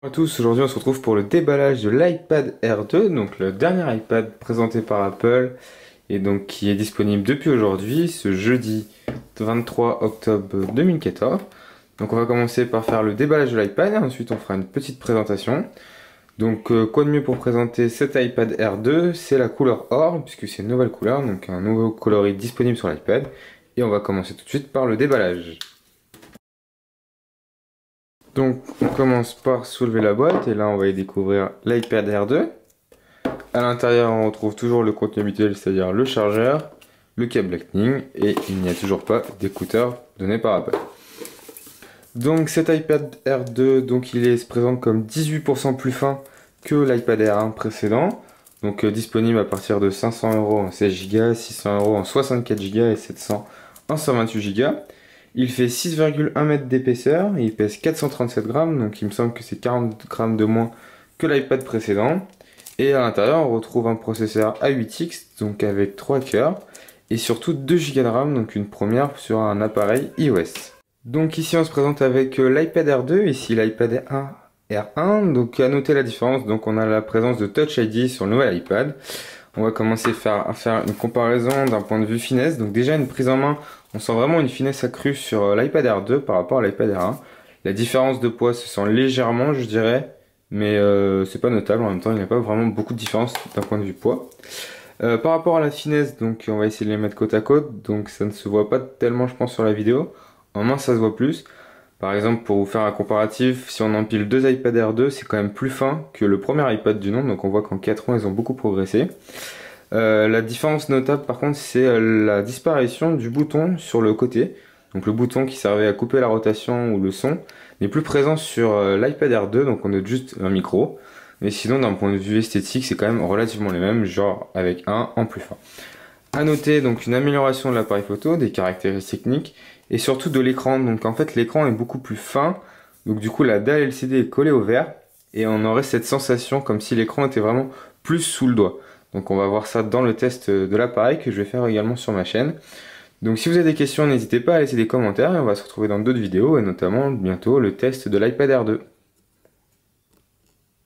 Bonjour à tous, aujourd'hui on se retrouve pour le déballage de l'iPad Air 2, donc le dernier iPad présenté par Apple et donc qui est disponible depuis aujourd'hui, ce jeudi 23 octobre 2014. Donc on va commencer par faire le déballage de l'iPad et ensuite on fera une petite présentation. Donc quoi de mieux pour présenter cet iPad Air 2, c'est la couleur or puisque c'est une nouvelle couleur, donc un nouveau coloris disponible sur l'iPad. Et on va commencer tout de suite par le déballage. Donc on commence par soulever la boîte et là on va y découvrir l'iPad Air 2. À l'intérieur on retrouve toujours le contenu habituel, c'est-à-dire le chargeur, le câble Lightning et il n'y a toujours pas d'écouteurs donnés par Apple. Donc cet iPad Air 2, donc se présente comme 18% plus fin que l'iPad Air 1 précédent. Donc disponible à partir de 500 € en 16 Go, 600 € en 64 Go et 700 en 128 Go. Il fait 6,1 m d'épaisseur et il pèse 437 grammes, donc il me semble que c'est 40 grammes de moins que l'iPad précédent. Et à l'intérieur, on retrouve un processeur A8X, donc avec 3 cœurs, et surtout 2 Go de RAM, donc une première sur un appareil iOS. Donc ici, on se présente avec l'iPad Air 2, ici l'iPad R1. Donc à noter la différence, donc on a la présence de Touch ID sur le nouvel iPad. On va commencer à faire une comparaison d'un point de vue finesse. Donc déjà une prise en main, on sent vraiment une finesse accrue sur l'iPad Air 2 par rapport à l'iPad Air 1. La différence de poids se sent légèrement, je dirais, mais c'est pas notable. En même temps, il n'y a pas vraiment beaucoup de différence d'un point de vue poids. Par rapport à la finesse, donc on va essayer de les mettre côte à côte. Donc ça ne se voit pas tellement, je pense, sur la vidéo. En main, ça se voit plus. Par exemple, pour vous faire un comparatif, si on empile deux iPad Air 2, c'est quand même plus fin que le premier iPad du nom. Donc on voit qu'en 4 ans, ils ont beaucoup progressé. La différence notable par contre, c'est la disparition du bouton sur le côté. Donc le bouton qui servait à couper la rotation ou le son n'est plus présent sur l'iPad Air 2, donc on note juste un micro. Mais sinon d'un point de vue esthétique, c'est quand même relativement les mêmes, genre avec un en plus fin. À noter donc une amélioration de l'appareil photo, des caractéristiques techniques et surtout de l'écran. Donc en fait l'écran est beaucoup plus fin, donc du coup la dalle LCD est collée au verre et on aurait cette sensation comme si l'écran était vraiment plus sous le doigt. Donc on va voir ça dans le test de l'appareil que je vais faire également sur ma chaîne. Donc si vous avez des questions, n'hésitez pas à laisser des commentaires et on va se retrouver dans d'autres vidéos et notamment bientôt le test de l'iPad Air 2.